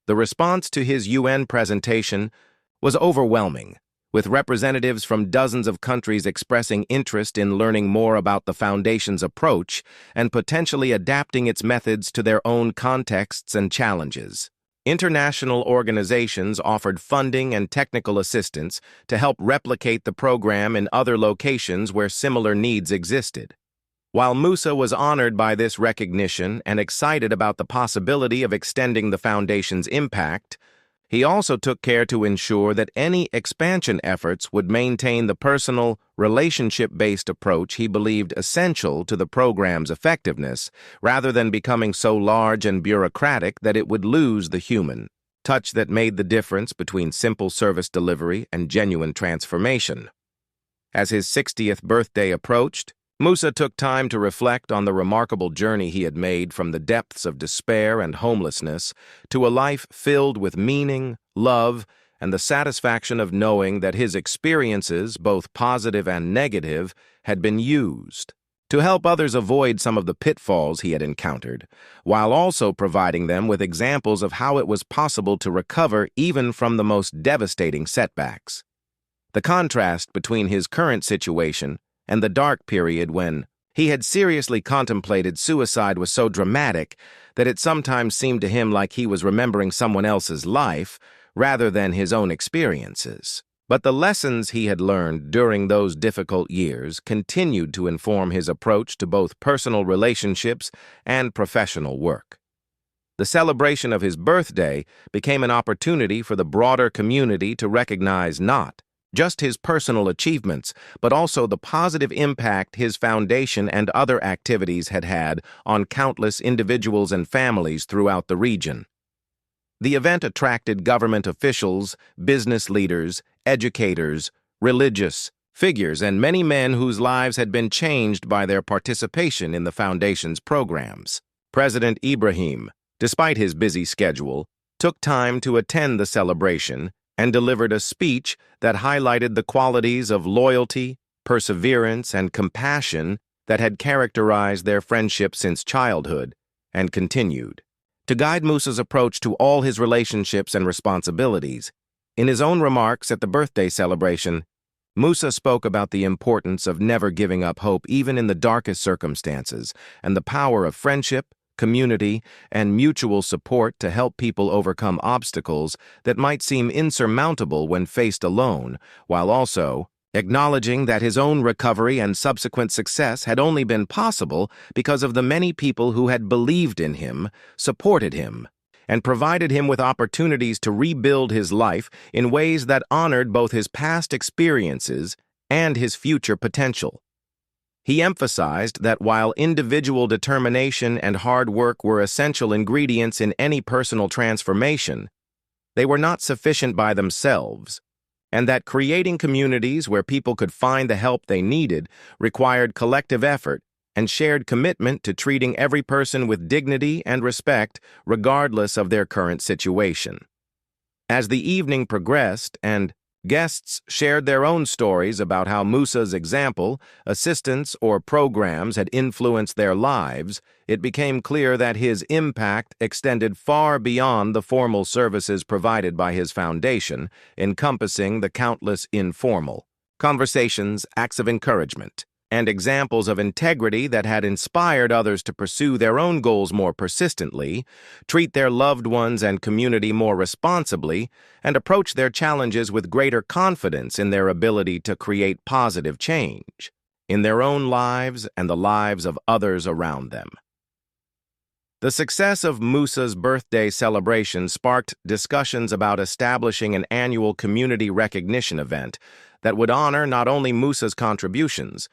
The response to his UN presentation was overwhelming, with representatives from dozens of countries expressing interest in learning more about the Foundation's approach and potentially adapting its methods to their own contexts and challenges. International organizations offered funding and technical assistance to help replicate the program in other locations where similar needs existed. While Musa was honored by this recognition and excited about the possibility of extending the Foundation's impact, he also took care to ensure that any expansion efforts would maintain the personal, relationship-based approach he believed essential to the program's effectiveness, rather than becoming so large and bureaucratic that it would lose the human touch that made the difference between simple service delivery and genuine transformation. As his 60th birthday approached, Musa took time to reflect on the remarkable journey he had made from the depths of despair and homelessness to a life filled with meaning, love, and the satisfaction of knowing that his experiences, both positive and negative, had been used to help others avoid some of the pitfalls he had encountered, while also providing them with examples of how it was possible to recover even from the most devastating setbacks. The contrast between his current situation and the dark period when he had seriously contemplated suicide was so dramatic that it sometimes seemed to him like he was remembering someone else's life rather than his own experiences. But the lessons he had learned during those difficult years continued to inform his approach to both personal relationships and professional work. The celebration of his birthday became an opportunity for the broader community to recognize not just his personal achievements, but also the positive impact his foundation and other activities had had on countless individuals and families throughout the region. The event attracted government officials, business leaders, educators, religious figures, and many men whose lives had been changed by their participation in the Foundation's programs. President Ibrahim, despite his busy schedule, took time to attend the celebration and delivered a speech that highlighted the qualities of loyalty, perseverance, and compassion that had characterized their friendship since childhood and continued to guide Musa's approach to all his relationships and responsibilities. In his own remarks at the birthday celebration, Musa spoke about the importance of never giving up hope even in the darkest circumstances, and the power of friendship, community, and mutual support to help people overcome obstacles that might seem insurmountable when faced alone, while also acknowledging that his own recovery and subsequent success had only been possible because of the many people who had believed in him, supported him, and provided him with opportunities to rebuild his life in ways that honored both his past experiences and his future potential. He emphasized that while individual determination and hard work were essential ingredients in any personal transformation, they were not sufficient by themselves, and that creating communities where people could find the help they needed required collective effort and shared commitment to treating every person with dignity and respect regardless of their current situation. As the evening progressed and guests shared their own stories about how Musa's example, assistance, or programs had influenced their lives, it became clear that his impact extended far beyond the formal services provided by his foundation, encompassing the countless informal conversations, acts of encouragement, and examples of integrity that had inspired others to pursue their own goals more persistently, treat their loved ones and community more responsibly, and approach their challenges with greater confidence in their ability to create positive change in their own lives and the lives of others around them. The success of Musa's birthday celebration sparked discussions about establishing an annual community recognition event that would honor not only Musa's contributions,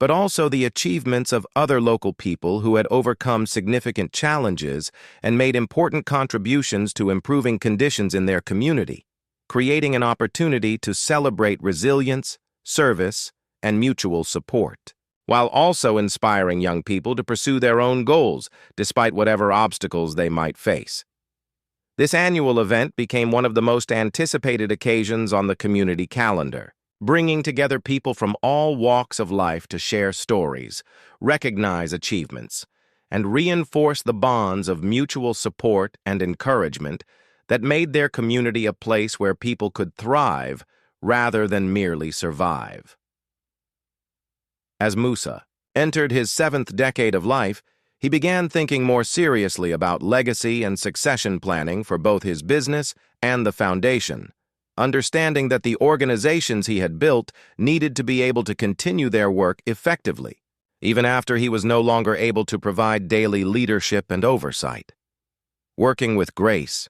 but also the achievements of other local people who had overcome significant challenges and made important contributions to improving conditions in their community, creating an opportunity to celebrate resilience, service, and mutual support, while also inspiring young people to pursue their own goals despite whatever obstacles they might face. This annual event became one of the most anticipated occasions on the community calendar, bringing together people from all walks of life to share stories, recognize achievements, and reinforce the bonds of mutual support and encouragement that made their community a place where people could thrive rather than merely survive. As Musa entered his 7th decade of life, he began thinking more seriously about legacy and succession planning for both his business and the foundation, understanding that the organizations he had built needed to be able to continue their work effectively, even after he was no longer able to provide daily leadership and oversight. Working with Grace,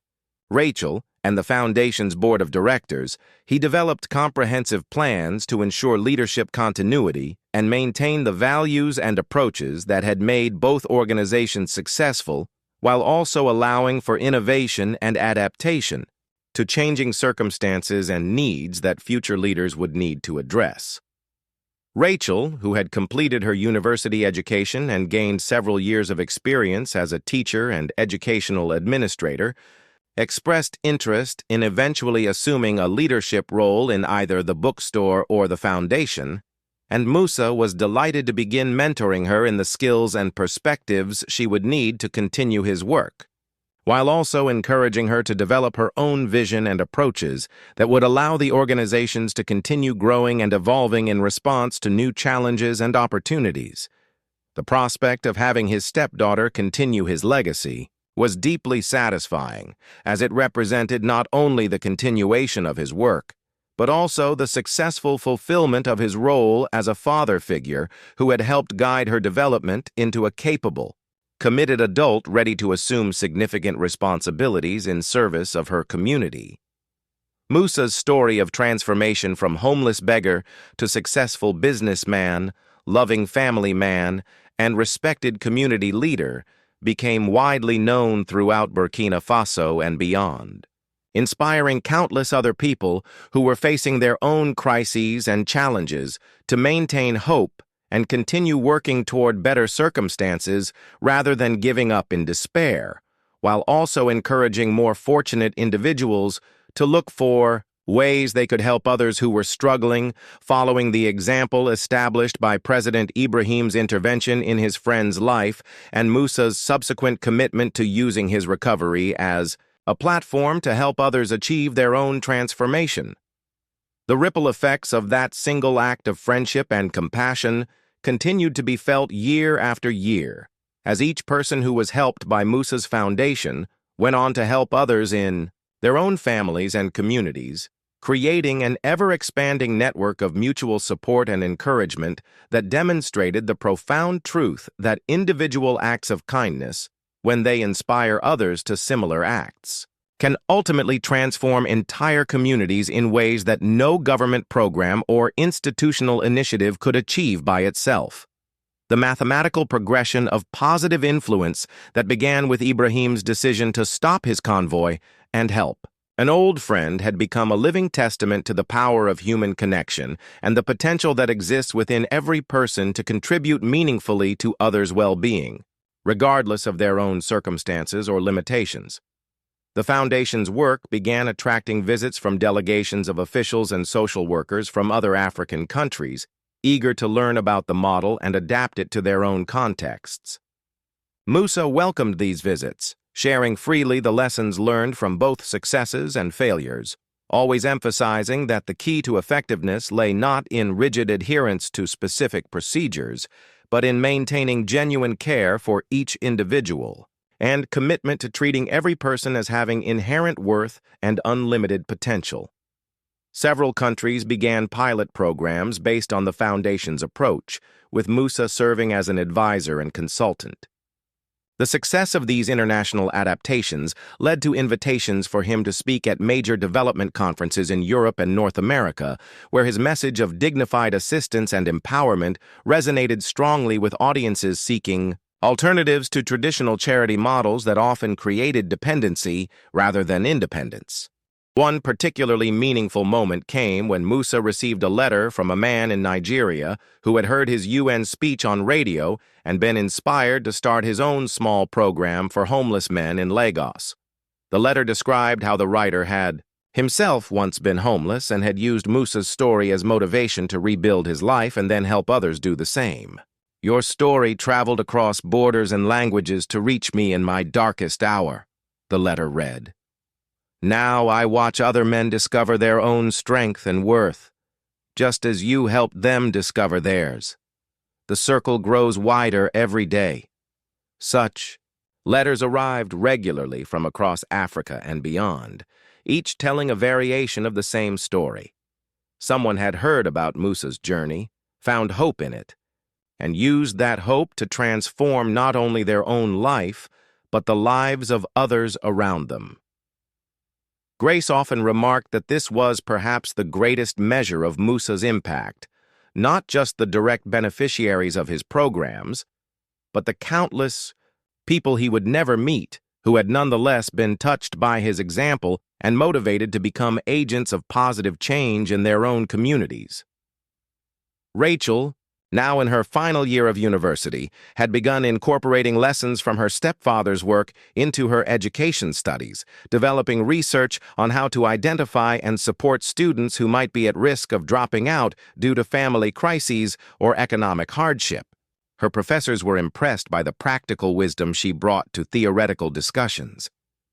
Rachel, and the Foundation's board of directors, he developed comprehensive plans to ensure leadership continuity and maintain the values and approaches that had made both organizations successful, while also allowing for innovation and adaptation to changing circumstances and needs that future leaders would need to address. Rachel, who had completed her university education and gained several years of experience as a teacher and educational administrator, expressed interest in eventually assuming a leadership role in either the bookstore or the foundation, and Musa was delighted to begin mentoring her in the skills and perspectives she would need to continue his work, while also encouraging her to develop her own vision and approaches that would allow the organizations to continue growing and evolving in response to new challenges and opportunities. The prospect of having his stepdaughter continue his legacy was deeply satisfying, as it represented not only the continuation of his work, but also the successful fulfillment of his role as a father figure who had helped guide her development into a capable, committed adult ready to assume significant responsibilities in service of her community. Musa's story of transformation from homeless beggar to successful businessman, loving family man, and respected community leader became widely known throughout Burkina Faso and beyond, inspiring countless other people who were facing their own crises and challenges to maintain hope and continue working toward better circumstances rather than giving up in despair, while also encouraging more fortunate individuals to look for ways they could help others who were struggling, following the example established by President Ibrahim's intervention in his friend's life and Musa's subsequent commitment to using his recovery as a platform to help others achieve their own transformation. The ripple effects of that single act of friendship and compassion continued to be felt year after year, as each person who was helped by Musa's foundation went on to help others in their own families and communities, creating an ever-expanding network of mutual support and encouragement that demonstrated the profound truth that individual acts of kindness, when they inspire others to similar acts, can ultimately transform entire communities in ways that no government program or institutional initiative could achieve by itself. The mathematical progression of positive influence that began with Ibrahim's decision to stop his convoy and help an old friend had become a living testament to the power of human connection and the potential that exists within every person to contribute meaningfully to others' well-being, regardless of their own circumstances or limitations. The Foundation's work began attracting visits from delegations of officials and social workers from other African countries, eager to learn about the model and adapt it to their own contexts. Musa welcomed these visits, sharing freely the lessons learned from both successes and failures, always emphasizing that the key to effectiveness lay not in rigid adherence to specific procedures, but in maintaining genuine care for each individual, and commitment to treating every person as having inherent worth and unlimited potential. Several countries began pilot programs based on the Foundation's approach, with Musa serving as an advisor and consultant. The success of these international adaptations led to invitations for him to speak at major development conferences in Europe and North America, where his message of dignified assistance and empowerment resonated strongly with audiences seeking alternatives to traditional charity models that often created dependency rather than independence. One particularly meaningful moment came when Musa received a letter from a man in Nigeria who had heard his UN speech on radio and been inspired to start his own small program for homeless men in Lagos. The letter described how the writer had himself once been homeless and had used Musa's story as motivation to rebuild his life and then help others do the same. "Your story traveled across borders and languages to reach me in my darkest hour," the letter read. "Now I watch other men discover their own strength and worth, just as you helped them discover theirs. The circle grows wider every day." Such letters arrived regularly from across Africa and beyond, each telling a variation of the same story. Someone had heard about Musa's journey, found hope in it, and used that hope to transform not only their own life, but the lives of others around them. Grace often remarked that this was perhaps the greatest measure of Musa's impact, not just the direct beneficiaries of his programs, but the countless people he would never meet who had nonetheless been touched by his example and motivated to become agents of positive change in their own communities. Rachel, now in her final year of university, had begun incorporating lessons from her stepfather's work into her education studies, developing research on how to identify and support students who might be at risk of dropping out due to family crises or economic hardship. Her professors were impressed by the practical wisdom she brought to theoretical discussions.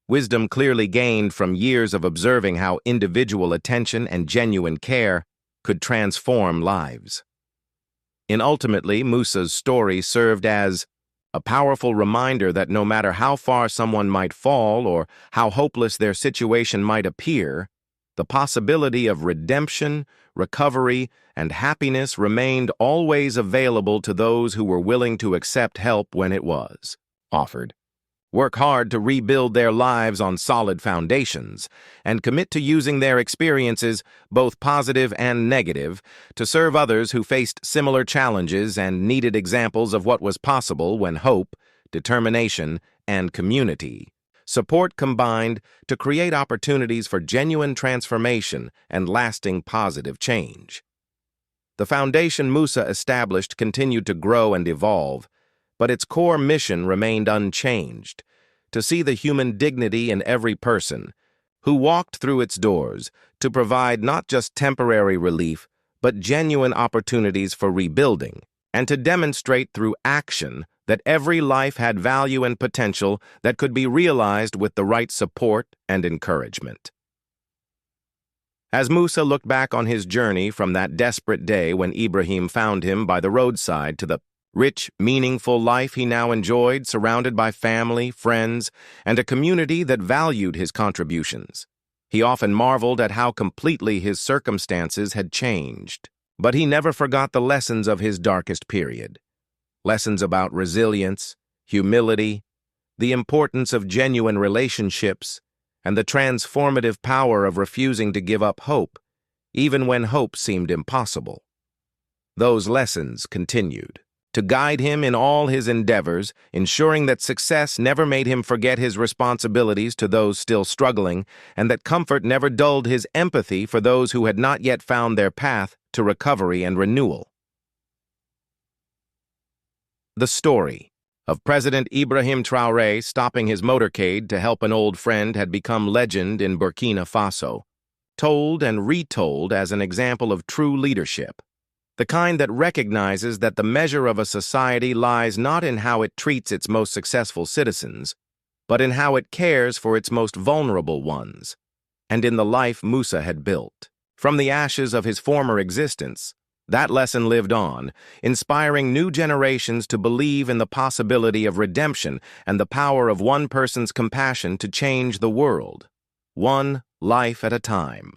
Wisdom clearly gained from years of observing how individual attention and genuine care could transform lives. Ultimately, Musa's story served as a powerful reminder that no matter how far someone might fall or how hopeless their situation might appear, the possibility of redemption, recovery, and happiness remained always available to those who were willing to accept help when it was offered. Work hard to rebuild their lives on solid foundations, and commit to using their experiences, both positive and negative, to serve others who faced similar challenges and needed examples of what was possible when hope, determination, and community support combined to create opportunities for genuine transformation and lasting positive change. The foundation Musa established continued to grow and evolve, but its core mission remained unchanged: to see the human dignity in every person who walked through its doors, to provide not just temporary relief, but genuine opportunities for rebuilding, and to demonstrate through action that every life had value and potential that could be realized with the right support and encouragement. As Musa looked back on his journey from that desperate day when Ibrahim found him by the roadside to the rich, meaningful life he now enjoyed, surrounded by family, friends, and a community that valued his contributions, he often marveled at how completely his circumstances had changed. But he never forgot the lessons of his darkest period. Lessons about resilience, humility, the importance of genuine relationships, and the transformative power of refusing to give up hope, even when hope seemed impossible. Those lessons continued to guide him in all his endeavors, ensuring that success never made him forget his responsibilities to those still struggling, and that comfort never dulled his empathy for those who had not yet found their path to recovery and renewal. The story of President Ibrahim Traoré stopping his motorcade to help an old friend had become legend in Burkina Faso, told and retold as an example of true leadership, the kind that recognizes that the measure of a society lies not in how it treats its most successful citizens, but in how it cares for its most vulnerable ones, and in the life Musa had built. From the ashes of his former existence, that lesson lived on, inspiring new generations to believe in the possibility of redemption and the power of one person's compassion to change the world, one life at a time.